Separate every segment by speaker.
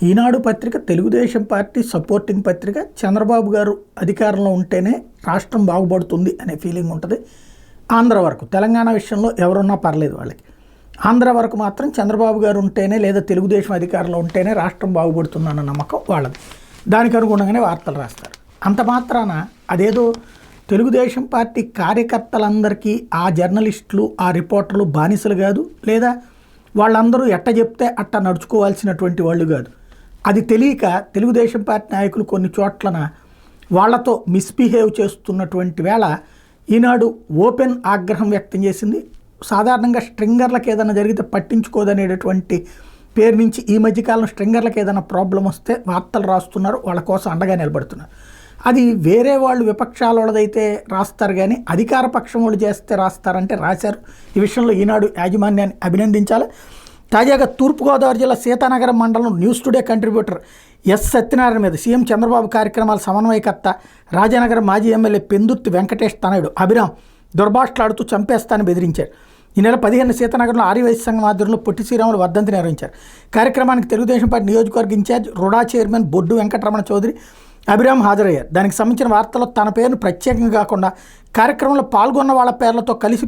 Speaker 1: ఈనాడు పత్రిక Telugu Desam party supporting పత్రిక. చంద్రబాబు గారు అధికారంలో ఉంటేనే రాష్ట్రం బాగుపడుతుంది అనే ఫీలింగ్ ఉంటుంది. ఆంధ్ర వరకు, తెలంగాణ విషయంలో ఎవరున్నా పర్లేదు వాళ్ళకి. ఆంధ్ర వరకు మాత్రం చంద్రబాబు గారు ఉంటేనే లేదా తెలుగుదేశం అధికారంలో ఉంటేనే రాష్ట్రం బాగుపడుతుందన్న నమ్మకం వాళ్ళది. దానికి అనుగుణంగానే వార్తలు రాస్తారు. అంత మాత్రాన అదేదో తెలుగుదేశం పార్టీ కార్యకర్తలందరికీ ఆ జర్నలిస్టులు ఆ రిపోర్టర్లు బానిసలు కాదు, లేదా వాళ్ళందరూ ఎట్ట చెప్తే అట్ట నడుచుకోవాల్సినటువంటి వాళ్ళు కాదు. అది తెలియక తెలుగుదేశం పార్టీ నాయకులు కొన్ని చోట్లన వాళ్లతో మిస్బిహేవ్ చేస్తున్నటువంటి వేళ ఈనాడు ఓపెన్ ఆగ్రహం వ్యక్తం చేసింది. సాధారణంగా స్ట్రింగర్లకు ఏదైనా జరిగితే పట్టించుకోదనేటటువంటి పేరు నుంచి ఈ మధ్యకాలం స్ట్రింగర్లకు ఏదైనా ప్రాబ్లం వస్తే వార్తలు రాస్తున్నారు, వాళ్ళ కోసం అండగా నిలబడుతున్నారు. అది వేరే వాళ్ళు విపక్షాల వాళ్ళదైతే రాస్తారు, కానీ అధికార పక్షం వాళ్ళు చేస్తే రాస్తారంటే రాశారు. ఈ విషయంలో ఈనాడు యాజమాన్యాన్ని అభినందించాలి. తాజాగా తూర్పుగోదావరి జిల్లా సీతానగరం మండలం News Today contributor S Satyanarayana మీద సీఎం చంద్రబాబు కార్యక్రమాల సమన్వయకర్త రాజానగరం మాజీ ఎమ్మెల్యే పెందుర్తి వెంకటేష్ తనయుడు అభిరామ్ దుర్భాషలాడుతూ చంపేస్తానని బెదిరించారు. ఈ నెల 15 సీతానగరంలో ఆర్యవైశ్య సంఘం ఆధ్వర్యంలో పొట్టి శ్రీరాములు వర్ధంతి నిర్వహించారు. కార్యక్రమానికి తెలుగుదేశం పార్టీ నియోజకవర్గ ఇన్ఛార్జ్ రుడా చైర్మన్ బొడ్డు వెంకటరమణ చౌదరి అభిరామ్ హాజరయ్యారు. దానికి సంబంధించిన వార్తల్లో తన పేరును ప్రత్యేకంగా కాకుండా కార్యక్రమంలో పాల్గొన్న వాళ్ళ పేర్లతో కలిపి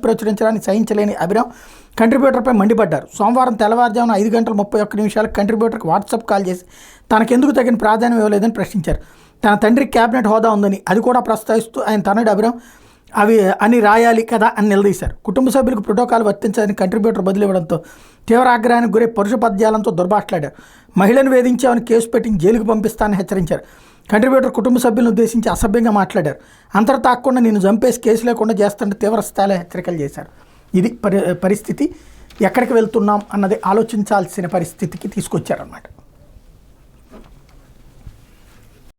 Speaker 1: ప్రచురించడానికి సహించలేని అభిరామ్ కంట్రిబ్యూటర్పై మండిపడ్డారు. సోమవారం తెల్లవారుజామున 5:31 కంట్రిబ్యూటర్కి వాట్సాప్ కాల్ చేసి తనకెందుకు తగిన ప్రాధాన్యం ఇవ్వలేదని ప్రశ్నించారు. తన తండ్రికి క్యాబినెట్ హోదా ఉందని అది కూడా ప్రస్తావిస్తూ ఆయన తనయుడు అభిరామ్ అవి అని రాయాలి కదా అని నిలదీశారు. కుటుంబ సభ్యులకు ప్రోటోకాల్ వర్తించాలని కంట్రిబ్యూటర్ బదిలివ్వడంతో తీవ్ర ఆగ్రహానికి గురై పరుష పద్యాలంతో దుర్భాషలాడారు. మహిళను వేధించామని కేసు పెట్టి జైలుకు పంపిస్తానని హెచ్చరించారు. కంట్రిబ్యూటర్ కుటుంబ సభ్యులను ఉద్దేశించి అసభ్యంగా మాట్లాడారు. అంతటా తాకుండా నిన్ను చంపేసి కేసు లేకుండా చేస్తుంటే తీవ్ర స్థాయిలో హెచ్చరికలు చేశారు. ఇది పరిస్థితి. ఎక్కడికి వెళ్తున్నాం అన్నది ఆలోచించాల్సిన పరిస్థితికి తీసుకొచ్చారన్నమాట.